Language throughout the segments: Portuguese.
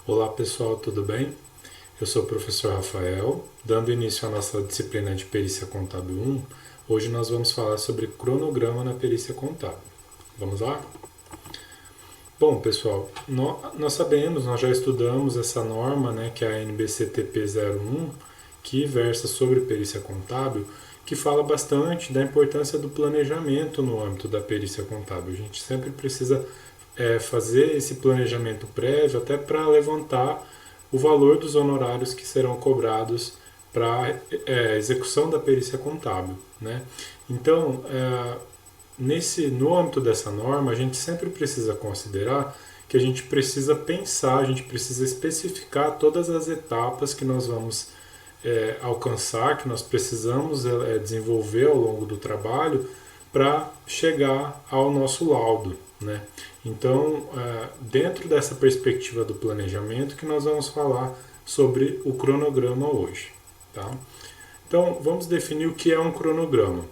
Olá pessoal, tudo bem? Eu sou o professor Rafael, dando início à nossa disciplina de Perícia Contábil 1. Hoje nós vamos falar sobre cronograma na perícia contábil. Vamos lá? Bom pessoal, nós sabemos, nós já estudamos essa norma, que é a NBCTP 01, que versa sobre perícia contábil, que fala bastante da importância do planejamento no âmbito da perícia contábil. A gente sempre precisa fazer esse planejamento prévio até para levantar o valor dos honorários que serão cobrados para execução da perícia contábil, né? Então, no âmbito dessa norma, a gente sempre precisa considerar que a gente precisa pensar, a gente precisa especificar todas as etapas que nós vamos alcançar, que nós precisamos desenvolver ao longo do trabalho para chegar ao nosso laudo, né? Então, dentro dessa perspectiva do planejamento que nós vamos falar sobre o cronograma hoje, tá? Então, vamos definir o que é um cronograma.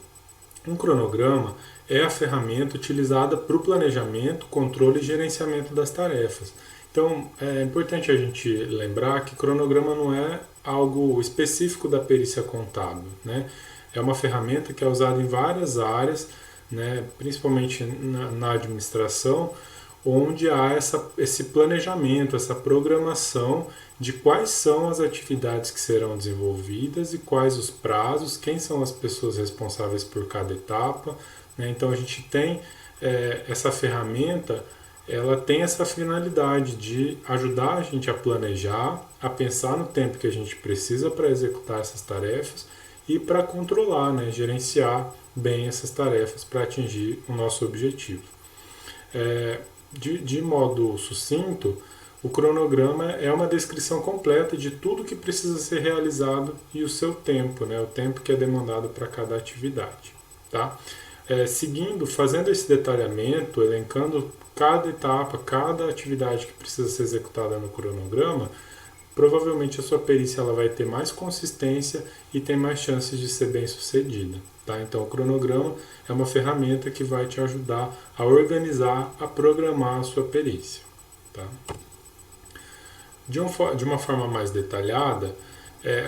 Um cronograma é a ferramenta utilizada para o planejamento, controle e gerenciamento das tarefas. Então, é importante a gente lembrar que cronograma não é algo específico da perícia contábil, né? É uma ferramenta que é usada em várias áreas, né, principalmente na administração, onde há esse planejamento, essa programação de quais são as atividades que serão desenvolvidas e quais os prazos, quem são as pessoas responsáveis por cada etapa, né? Então a gente tem essa ferramenta, ela tem essa finalidade de ajudar a gente a planejar, a pensar no tempo que a gente precisa para executar essas tarefas e para controlar, né, gerenciar bem essas tarefas para atingir o nosso objetivo. De modo sucinto, o cronograma é uma descrição completa de tudo que precisa ser realizado e o seu tempo, né, o tempo que é demandado para cada atividade. Tá? Fazendo esse detalhamento, elencando cada etapa, cada atividade que precisa ser executada no cronograma, provavelmente a sua perícia ela vai ter mais consistência e tem mais chances de ser bem sucedida. Tá? Então o cronograma é uma ferramenta que vai te ajudar a organizar, a programar a sua perícia. Tá? De uma forma mais detalhada,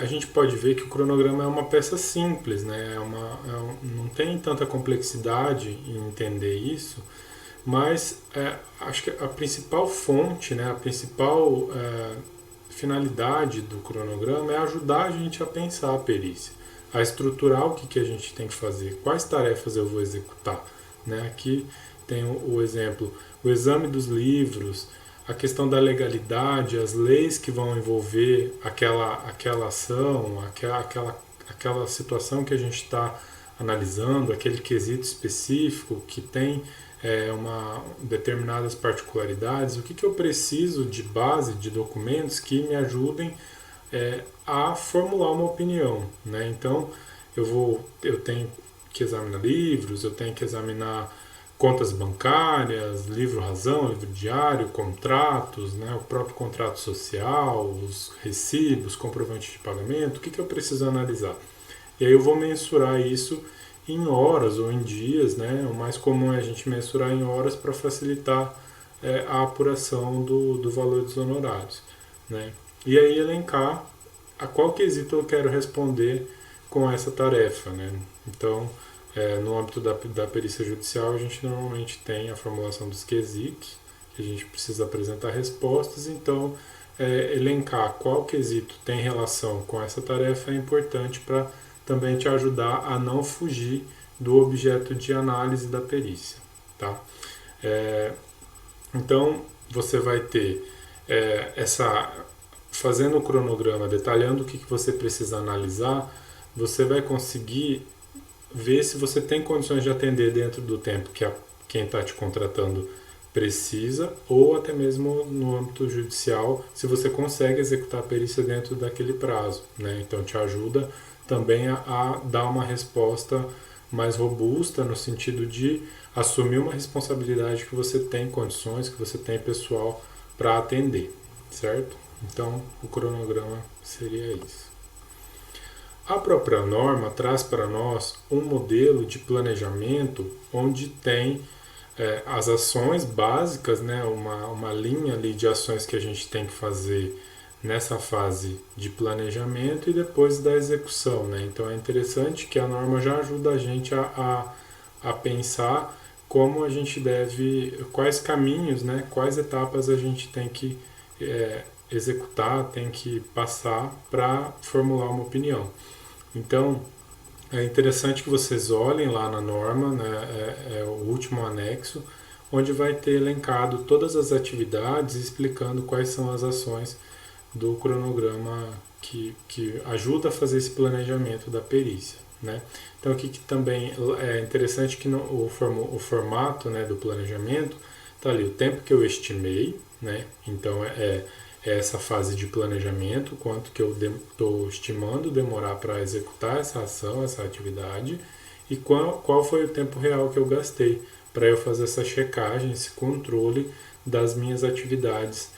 a gente pode ver que o cronograma é uma peça simples, né? Não tem tanta complexidade em entender isso, mas acho que a principal fonte, né, a principal finalidade do cronograma é ajudar a gente a pensar a perícia, a estruturar o que a gente tem que fazer, quais tarefas eu vou executar, né? Aqui tem o exemplo, o exame dos livros, a questão da legalidade, as leis que vão envolver aquela ação, aquela situação que a gente está analisando, aquele quesito específico que tem determinadas particularidades, o que eu preciso de base, de documentos que me ajudem a formular uma opinião, né? Então eu tenho que examinar livros, eu tenho que examinar contas bancárias, livro-razão, livro diário, contratos, né, o próprio contrato social, os recibos, comprovante de pagamento, o que eu preciso analisar? E aí eu vou mensurar isso em horas ou em dias, né? O mais comum é a gente mensurar em horas para facilitar a apuração do valor dos honorários, né? E aí elencar a qual quesito eu quero responder com essa tarefa, né? Então, no âmbito da perícia judicial, a gente normalmente tem a formulação dos quesitos, que a gente precisa apresentar respostas, então elencar qual quesito tem relação com essa tarefa é importante para também te ajudar a não fugir do objeto de análise da perícia. Tá? Então, você vai ter fazendo o cronograma, detalhando o que você precisa analisar, você vai conseguir ver se você tem condições de atender dentro do tempo que quem está te contratando precisa, ou até mesmo no âmbito judicial, se você consegue executar a perícia dentro daquele prazo, né? Então te ajuda também a dar uma resposta mais robusta no sentido de assumir uma responsabilidade que você tem condições, que você tem pessoal para atender, certo? Então o cronograma seria isso. A própria norma traz para nós um modelo de planejamento onde tem as ações básicas, né, uma linha ali de ações que a gente tem que fazer nessa fase de planejamento e depois da execução, né? Então é interessante que a norma já ajuda a gente a pensar como a gente deve, quais caminhos, né, quais etapas a gente tem que executar, tem que passar para formular uma opinião. Então, é interessante que vocês olhem lá na norma, né, é o último anexo, onde vai ter elencado todas as atividades, explicando quais são as ações do cronograma que ajuda a fazer esse planejamento da perícia. Né? Então aqui que também é interessante que o formato, né, do planejamento está ali o tempo que eu estimei, né? Então é essa fase de planejamento, quanto que eu estou estimando demorar para executar essa ação, essa atividade, e qual foi o tempo real que eu gastei para eu fazer essa checagem, esse controle das minhas atividades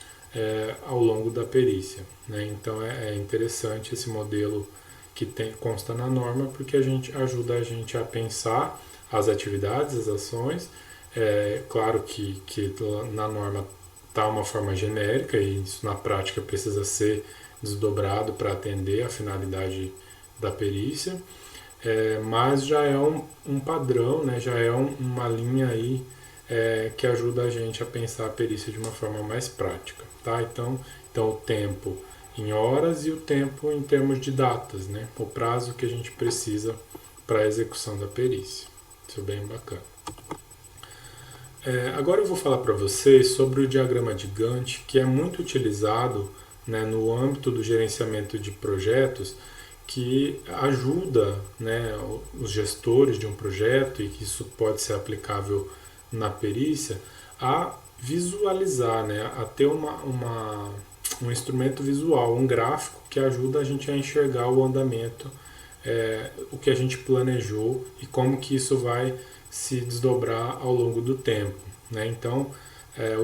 ao longo da perícia. Né? Então é interessante esse modelo que consta na norma, porque ajuda a gente a pensar as atividades, as ações. Claro que na norma está uma forma genérica e isso na prática precisa ser desdobrado para atender a finalidade da perícia, mas já é um padrão, né? Já é uma linha aí que ajuda a gente a pensar a perícia de uma forma mais prática. Tá? Então o tempo em horas e o tempo em termos de datas, né? O prazo que a gente precisa para a execução da perícia. Isso é bem bacana. Agora eu vou falar para vocês sobre o diagrama de Gantt, que é muito utilizado, né, no âmbito do gerenciamento de projetos, que ajuda, né, os gestores de um projeto, e que isso pode ser aplicável na perícia, a visualizar, né, a ter um instrumento visual, um gráfico que ajuda a gente a enxergar o andamento, o que a gente planejou e como que isso vai se desdobrar ao longo do tempo. Né? Então,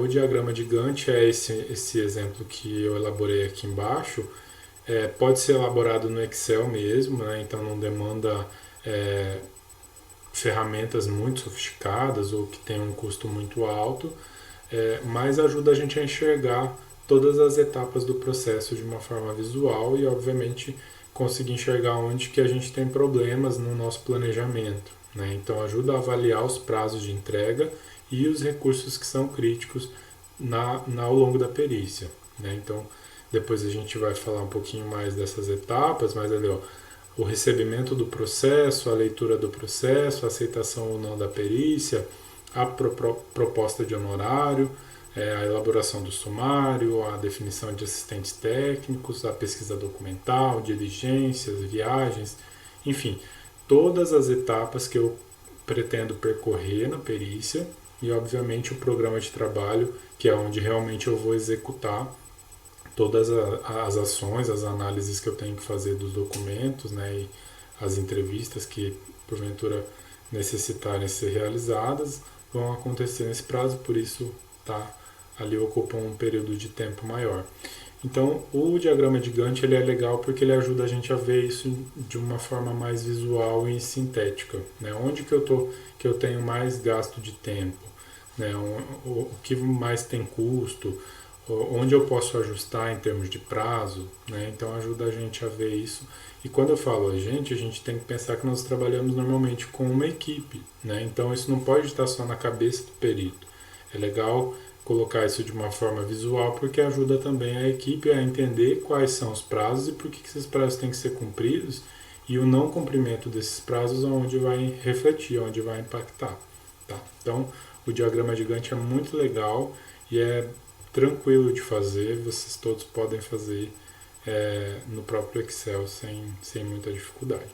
o diagrama de Gantt é esse exemplo que eu elaborei aqui embaixo. Pode ser elaborado no Excel mesmo, né? Então não demanda ferramentas muito sofisticadas ou que tenham um custo muito alto, mas ajuda a gente a enxergar todas as etapas do processo de uma forma visual e, obviamente, conseguir enxergar onde que a gente tem problemas no nosso planejamento. Né? Então ajuda a avaliar os prazos de entrega e os recursos que são críticos ao longo da perícia. Né? Então depois a gente vai falar um pouquinho mais dessas etapas, mas ali, ó, o recebimento do processo, a leitura do processo, a aceitação ou não da perícia, a proposta de honorário, a elaboração do sumário, a definição de assistentes técnicos, a pesquisa documental, diligências, viagens, enfim, todas as etapas que eu pretendo percorrer na perícia e, obviamente, o programa de trabalho, que é onde realmente eu vou executar todas as ações, as análises que eu tenho que fazer dos documentos, né, e as entrevistas que, porventura, necessitarem ser realizadas, vão acontecer nesse prazo, por isso ali ocupa um período de tempo maior. Então, o diagrama de Gantt ele é legal porque ele ajuda a gente a ver isso de uma forma mais visual e sintética. Né? Onde que eu tenho mais gasto de tempo, né? O que mais tem custo, onde eu posso ajustar em termos de prazo. Né? Então, ajuda a gente a ver isso. E quando eu falo a gente tem que pensar que nós trabalhamos normalmente com uma equipe. Né? Então, isso não pode estar só na cabeça do perito. É legal colocar isso de uma forma visual, porque ajuda também a equipe a entender quais são os prazos e por que esses prazos têm que ser cumpridos e o não cumprimento desses prazos onde vai refletir, onde vai impactar. Tá? Então, o diagrama de Gantt é muito legal e é tranquilo de fazer, vocês todos podem fazer no próprio Excel sem muita dificuldade.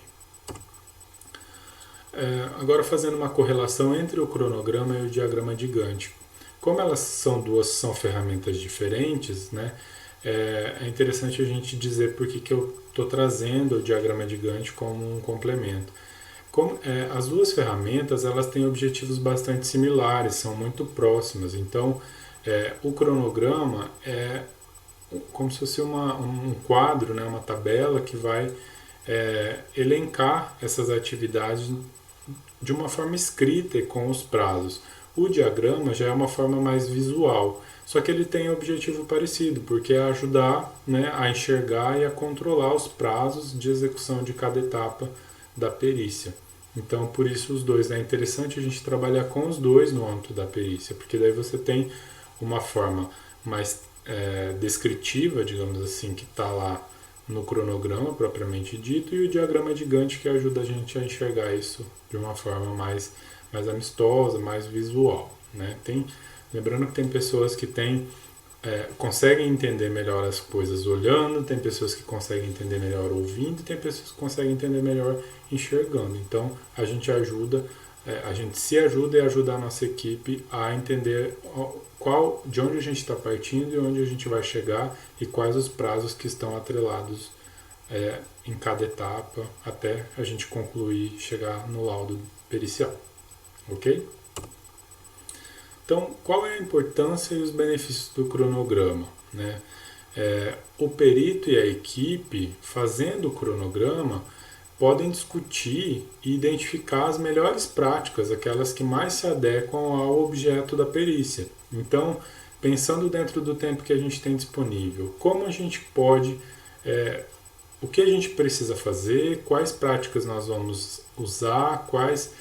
Agora, fazendo uma correlação entre o cronograma e o diagrama de Gantt. Como elas são ferramentas diferentes, né, é interessante a gente dizer por que eu estou trazendo o diagrama de Gantt como um complemento. As duas ferramentas elas têm objetivos bastante similares, são muito próximas. Então, o cronograma é como se fosse um quadro, né, uma tabela que vai elencar essas atividades de uma forma escrita e com os prazos. O diagrama já é uma forma mais visual, só que ele tem um objetivo parecido, porque é ajudar, né, a enxergar e a controlar os prazos de execução de cada etapa da perícia. Então, por isso os dois, né? É interessante a gente trabalhar com os dois no âmbito da perícia, porque daí você tem uma forma mais descritiva, digamos assim, que está lá no cronograma propriamente dito, e o diagrama de Gantt que ajuda a gente a enxergar isso de uma forma mais amistosa, mais visual, né? Lembrando que tem pessoas que conseguem entender melhor as coisas olhando, tem pessoas que conseguem entender melhor ouvindo, tem pessoas que conseguem entender melhor enxergando. Então a gente a gente se ajuda e ajuda a nossa equipe a entender de onde a gente está partindo e onde a gente vai chegar e quais os prazos que estão atrelados em cada etapa até a gente concluir, chegar no laudo pericial. Ok? Então, qual é a importância e os benefícios do cronograma, né? O perito e a equipe, fazendo o cronograma, podem discutir e identificar as melhores práticas, aquelas que mais se adequam ao objeto da perícia. Então, pensando dentro do tempo que a gente tem disponível, como a gente pode, o que a gente precisa fazer, quais práticas nós vamos usar, quais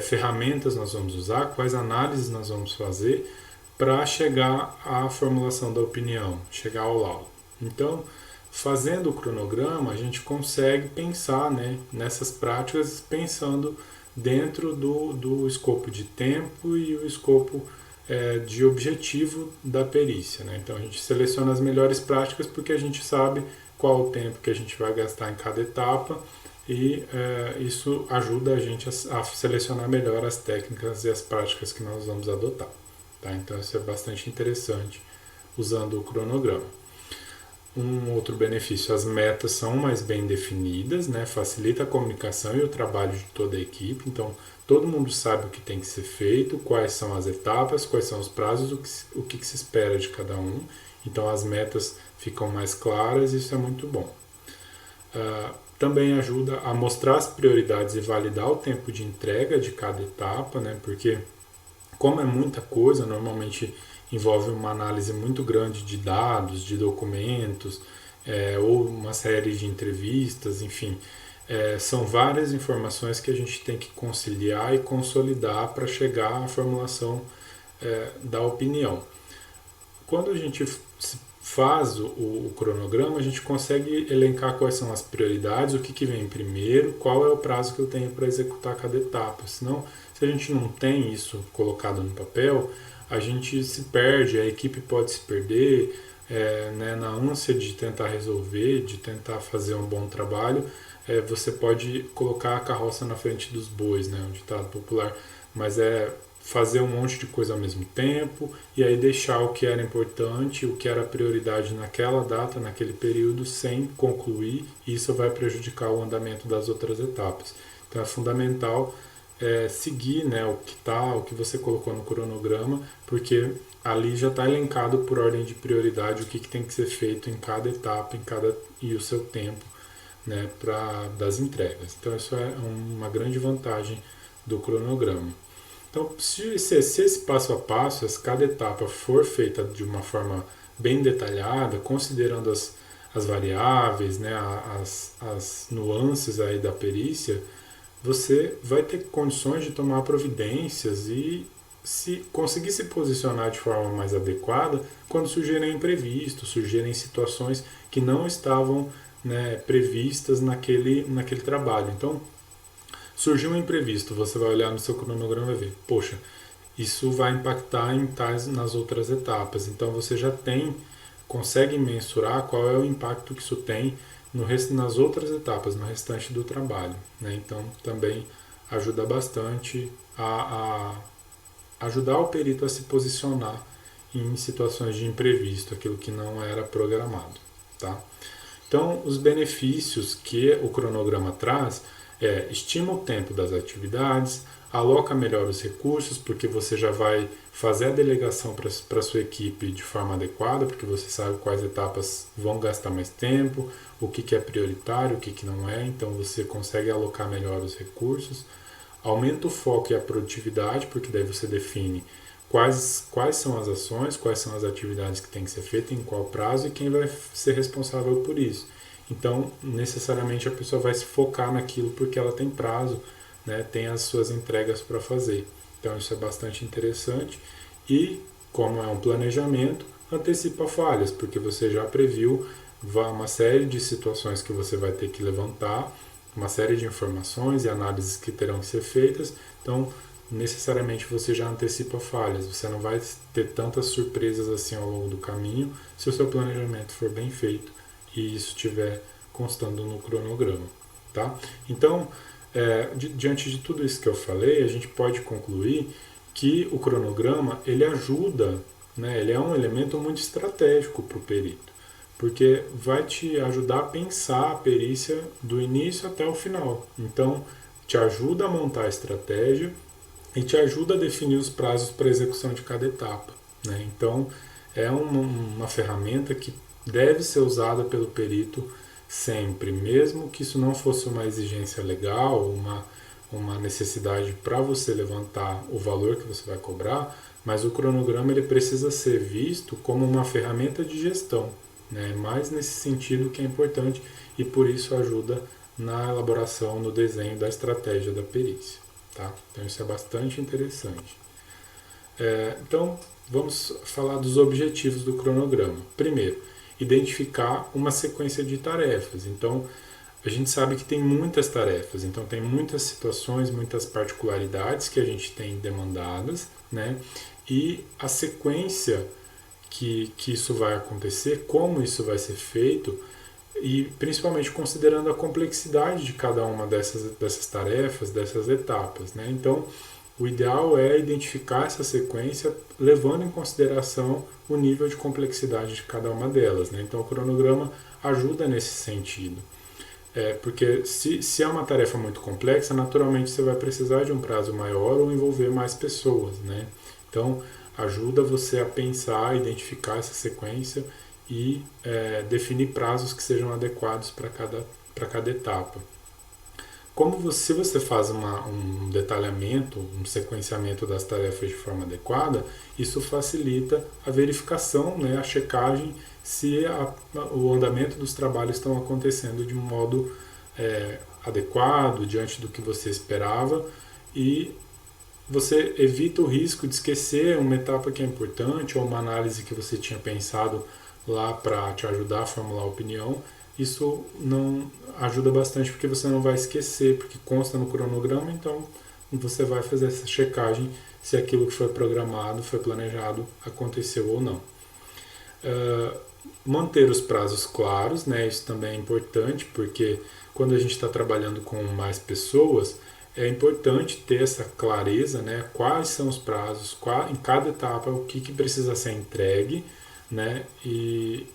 ferramentas nós vamos usar, quais análises nós vamos fazer para chegar à formulação da opinião, chegar ao laudo. Então, fazendo o cronograma, a gente consegue pensar, né, nessas práticas, pensando dentro do escopo de tempo e o escopo de objetivo da perícia, né? Então, a gente seleciona as melhores práticas porque a gente sabe qual o tempo que a gente vai gastar em cada etapa e isso ajuda a gente a selecionar melhor as técnicas e as práticas que nós vamos adotar. Tá? Então, isso é bastante interessante usando o cronograma. Um outro benefício, as metas são mais bem definidas, né? Facilita a comunicação e o trabalho de toda a equipe. Então, todo mundo sabe o que tem que ser feito, quais são as etapas, quais são os prazos, o que se espera de cada um. Então, as metas ficam mais claras e isso é muito bom. Também ajuda a mostrar as prioridades e validar o tempo de entrega de cada etapa, né? Porque, como é muita coisa, normalmente envolve uma análise muito grande de dados, de documentos, ou uma série de entrevistas, enfim. São várias informações que a gente tem que conciliar e consolidar para chegar à formulação da opinião. Quando a gente faz o cronograma, a gente consegue elencar quais são as prioridades, o que vem primeiro, qual é o prazo que eu tenho para executar cada etapa. Senão, se a gente não tem isso colocado no papel, a gente se perde, a equipe pode se perder, né, na ânsia de tentar resolver, de tentar fazer um bom trabalho, você pode colocar a carroça na frente dos bois, né, um ditado popular, mas fazer um monte de coisa ao mesmo tempo e aí deixar o que era importante, o que era prioridade naquela data, naquele período, sem concluir, e isso vai prejudicar o andamento das outras etapas. Então é fundamental seguir, né, o que você colocou no cronograma, porque ali já está elencado por ordem de prioridade o que tem que ser feito em cada etapa, e o seu tempo, né, das entregas. Então isso é uma grande vantagem do cronograma. Então, se esse passo a passo, se cada etapa for feita de uma forma bem detalhada, considerando as variáveis, né, as nuances aí da perícia, você vai ter condições de tomar providências e conseguir se posicionar de forma mais adequada quando surgirem imprevistos, surgirem situações que não estavam, né, previstas naquele trabalho. Então, surgiu um imprevisto, você vai olhar no seu cronograma e ver, poxa, isso vai impactar nas outras etapas. Então você já consegue mensurar qual é o impacto que isso tem nas outras etapas, no restante do trabalho, né? Então também ajuda bastante a ajudar o perito a se posicionar em situações de imprevisto, aquilo que não era programado, tá? Então, os benefícios que o cronograma traz estima o tempo das atividades, aloca melhor os recursos, porque você já vai fazer a delegação para a sua equipe de forma adequada, porque você sabe quais etapas vão gastar mais tempo, o que é prioritário, o que não é, então você consegue alocar melhor os recursos. aumenta o foco e a produtividade, porque daí você define quais são as ações, quais são as atividades que tem que ser feitas, em qual prazo e quem vai ser responsável por isso. Então, necessariamente a pessoa vai se focar naquilo porque ela tem prazo, né, tem as suas entregas para fazer. Então, isso é bastante interessante. E, como é um planejamento, antecipa falhas, porque você já previu uma série de situações que você vai ter que levantar, uma série de informações e análises que terão que ser feitas. Então, necessariamente você já antecipa falhas, você não vai ter tantas surpresas assim ao longo do caminho se o seu planejamento for bem feito e isso estiver constando no cronograma, tá? Então, diante de tudo isso que eu falei, a gente pode concluir que o cronograma ele ajuda, né, ele é um elemento muito estratégico para o perito, porque vai te ajudar a pensar a perícia do início até o final. Então, te ajuda a montar a estratégia e te ajuda a definir os prazos para execução de cada etapa, né? Então, é uma ferramenta que deve ser usada pelo perito sempre, mesmo que isso não fosse uma exigência legal, uma necessidade para você levantar o valor que você vai cobrar, mas o cronograma ele precisa ser visto como uma ferramenta de gestão, né? Mais nesse sentido que é importante e por isso ajuda na elaboração, no desenho da estratégia da perícia. Tá? Então isso é bastante interessante. Então vamos falar dos objetivos do cronograma. Primeiro, identificar uma sequência de tarefas. Então a gente sabe que tem muitas tarefas, então tem muitas situações, muitas particularidades que a gente tem demandadas, né? E a sequência que isso vai acontecer, como isso vai ser feito, e principalmente considerando a complexidade de cada uma dessas tarefas, dessas etapas, né? Então, o ideal é identificar essa sequência levando em consideração o nível de complexidade de cada uma delas, né? Então, o cronograma ajuda nesse sentido. Porque se é uma tarefa muito complexa, naturalmente você vai precisar de um prazo maior ou envolver mais pessoas, né? Então, ajuda você a pensar, identificar essa sequência e definir prazos que sejam adequados para cada etapa. Se você faz um detalhamento, um sequenciamento das tarefas de forma adequada, isso facilita a verificação, né, a checagem se o andamento dos trabalhos estão acontecendo de um modo adequado, diante do que você esperava, e você evita o risco de esquecer uma etapa que é importante ou uma análise que você tinha pensado lá para te ajudar a formular a opinião. Isso não ajuda bastante porque você não vai esquecer, porque consta no cronograma, então você vai fazer essa checagem se aquilo que foi programado, foi planejado, aconteceu ou não. Manter os prazos claros, né? Isso também é importante, porque quando a gente está trabalhando com mais pessoas, é importante ter essa clareza, né? Quais são os prazos, em cada etapa, o que precisa ser entregue, né? E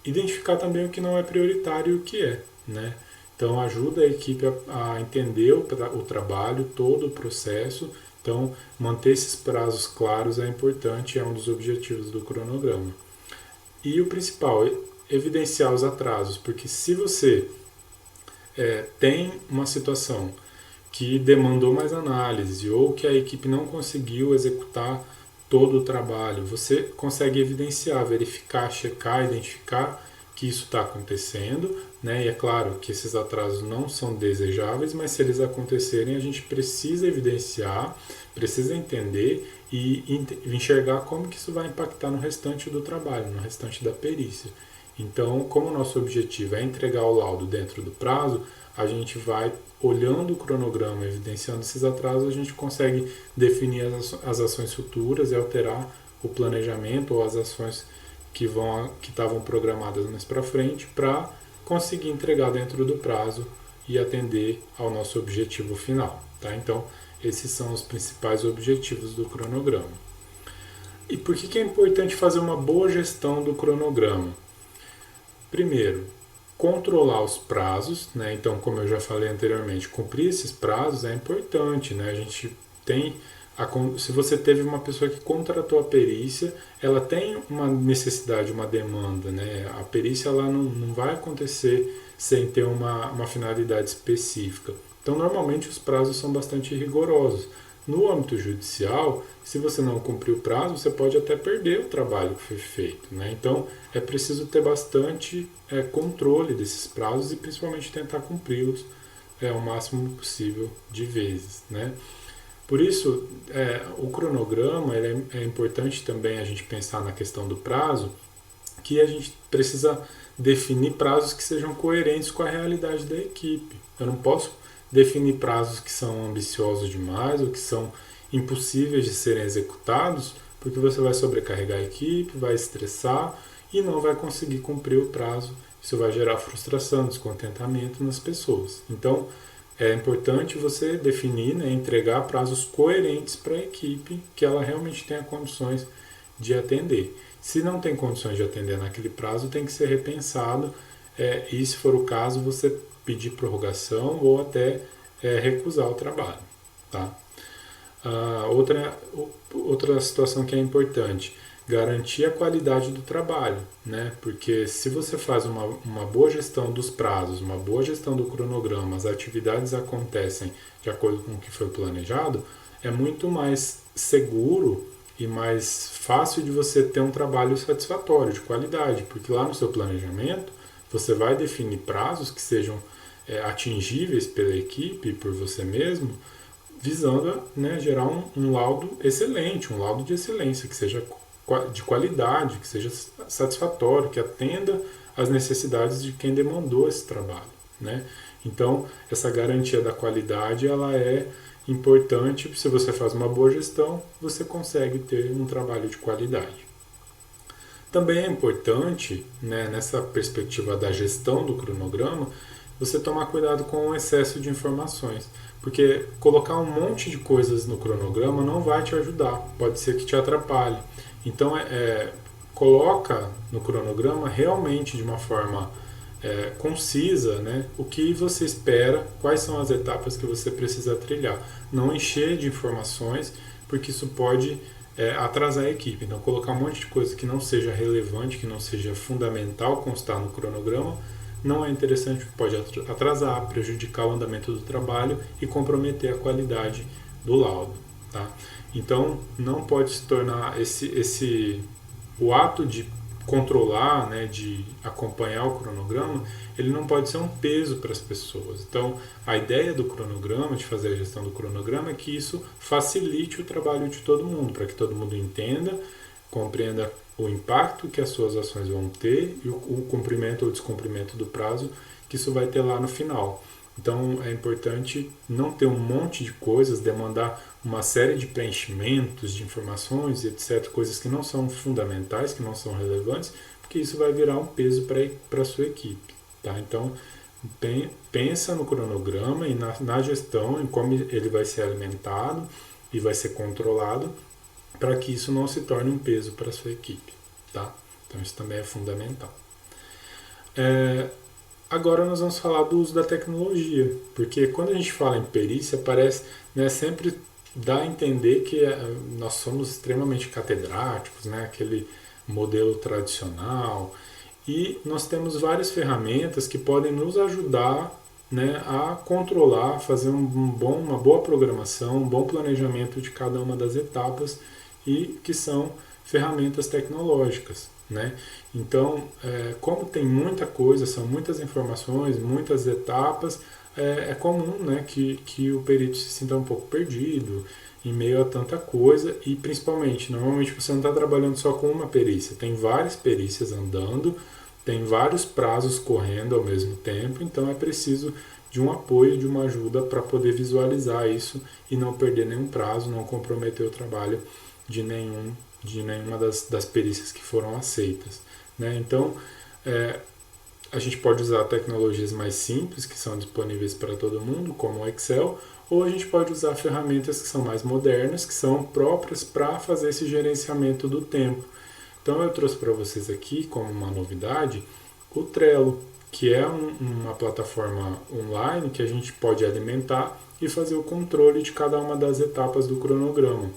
identificar também o que não é prioritário e o que é, né? Então ajuda a equipe a entender o trabalho, todo o processo. Então manter esses prazos claros é importante, é um dos objetivos do cronograma. E o principal, evidenciar os atrasos, porque se você tem uma situação que demandou mais análise ou que a equipe não conseguiu executar todo o trabalho, você consegue evidenciar, verificar, checar, identificar que isso está acontecendo, né? E é claro que esses atrasos não são desejáveis, mas se eles acontecerem, a gente precisa evidenciar, precisa entender e enxergar como que isso vai impactar no restante do trabalho, no restante da perícia. Então, como o nosso objetivo é entregar o laudo dentro do prazo, a gente vai olhando o cronograma, evidenciando esses atrasos, a gente consegue definir as ações futuras e alterar o planejamento ou as ações que estavam programadas mais para frente para conseguir entregar dentro do prazo e atender ao nosso objetivo final. Tá? Então, esses são os principais objetivos do cronograma. E por que é importante fazer uma boa gestão do cronograma? Primeiro, controlar os prazos, né? Então, como eu já falei anteriormente, cumprir esses prazos é importante, né? A gente tem Se você teve uma pessoa que contratou a perícia, ela tem uma necessidade, uma demanda, né? A perícia ela não vai acontecer sem ter uma finalidade específica. Então, normalmente, os prazos são bastante rigorosos. No âmbito judicial, se você não cumprir o prazo, você pode até perder o trabalho que foi feito, né? Então, é preciso ter bastante controle desses prazos e principalmente tentar cumpri-los o máximo possível de vezes, né? Por isso, o cronograma é importante também a gente pensar na questão do prazo, que a gente precisa definir prazos que sejam coerentes com a realidade da equipe. Eu não posso definir prazos que são ambiciosos demais ou que são impossíveis de serem executados, porque você vai sobrecarregar a equipe, vai estressar e não vai conseguir cumprir o prazo. Isso vai gerar frustração, descontentamento nas pessoas. Então, é importante você definir, né, entregar prazos coerentes para a equipe, que ela realmente tenha condições de atender. Se não tem condições de atender naquele prazo, tem que ser repensado e, se for o caso, você pedir prorrogação ou até recusar o trabalho. Tá? Outra situação que é importante, garantir a qualidade do trabalho, né? Porque se você faz uma boa gestão dos prazos, uma boa gestão do cronograma, as atividades acontecem de acordo com o que foi planejado, é muito mais seguro e mais fácil de você ter um trabalho satisfatório, de qualidade, porque lá no seu planejamento você vai definir prazos que sejam atingíveis pela equipe e por você mesmo, visando, né, gerar um laudo excelente, um laudo de excelência, que seja de qualidade, que seja satisfatório, que atenda às necessidades de quem demandou esse trabalho, né? Então, essa garantia da qualidade, ela é importante. Se você faz uma boa gestão, você consegue ter um trabalho de qualidade. Também é importante, né, nessa perspectiva da gestão do cronograma, você tomar cuidado com o excesso de informações, porque colocar um monte de coisas no cronograma não vai te ajudar, pode ser que te atrapalhe. Então, coloca no cronograma realmente de uma forma concisa, né, o que você espera, quais são as etapas que você precisa trilhar. Não encher de informações, porque isso pode atrasar a equipe. Então, colocar um monte de coisa que não seja relevante, que não seja fundamental constar no cronograma, não é interessante, pode atrasar, prejudicar o andamento do trabalho e comprometer a qualidade do laudo. Tá? Então, não pode se tornar o ato de controlar, né, de acompanhar o cronograma, ele não pode ser um peso para as pessoas. Então, a ideia do cronograma, de fazer a gestão do cronograma, é que isso facilite o trabalho de todo mundo, para que todo mundo entenda, compreenda o impacto que as suas ações vão ter e o cumprimento ou descumprimento do prazo que isso vai ter lá no final. Então, é importante não ter um monte de coisas, demandar uma série de preenchimentos de informações, etc., coisas que não são fundamentais, que não são relevantes, porque isso vai virar um peso para a sua equipe. Tá? Então, pensa no cronograma e na gestão, em como ele vai ser alimentado e vai ser controlado, para que isso não se torne um peso para a sua equipe. Tá? Então, isso também é fundamental. Agora nós vamos falar do uso da tecnologia, porque quando a gente fala em perícia, parece, né, sempre dá a entender que nós somos extremamente catedráticos, né, aquele modelo tradicional, e nós temos várias ferramentas que podem nos ajudar, né, a controlar, fazer uma boa programação, um bom planejamento de cada uma das etapas, e que são ferramentas tecnológicas. Né? Então, como tem muita coisa, são muitas informações, muitas etapas, é comum, né, que o perito se sinta um pouco perdido em meio a tanta coisa e, principalmente, normalmente você não está trabalhando só com uma perícia, tem várias perícias andando, tem vários prazos correndo ao mesmo tempo, então é preciso de um apoio, de uma ajuda para poder visualizar isso e não perder nenhum prazo, não comprometer o trabalho de nenhuma das perícias que foram aceitas. Né? Então, a gente pode usar tecnologias mais simples, que são disponíveis para todo mundo, como o Excel, ou a gente pode usar ferramentas que são mais modernas, que são próprias para fazer esse gerenciamento do tempo. Então, eu trouxe para vocês aqui, como uma novidade, o Trello, que é uma plataforma online que a gente pode alimentar e fazer o controle de cada uma das etapas do cronograma.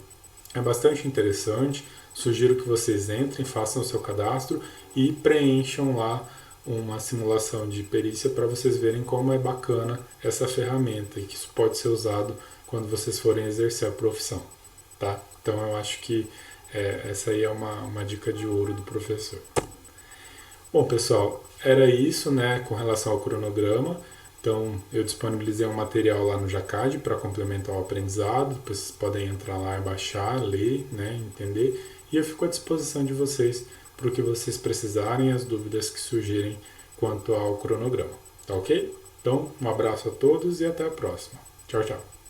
É bastante interessante, sugiro que vocês entrem, façam o seu cadastro e preencham lá uma simulação de perícia para vocês verem como é bacana essa ferramenta e que isso pode ser usado quando vocês forem exercer a profissão, tá? Então eu acho que essa aí é uma dica de ouro do professor. Bom, pessoal, era isso, né, com relação ao cronograma. Então, eu disponibilizei um material lá no Jacad para complementar o aprendizado. Depois vocês podem entrar lá e baixar, ler, né, entender. E eu fico à disposição de vocês para o que vocês precisarem, as dúvidas que surgirem quanto ao cronograma. Tá ok? Então, um abraço a todos e até a próxima. Tchau, tchau.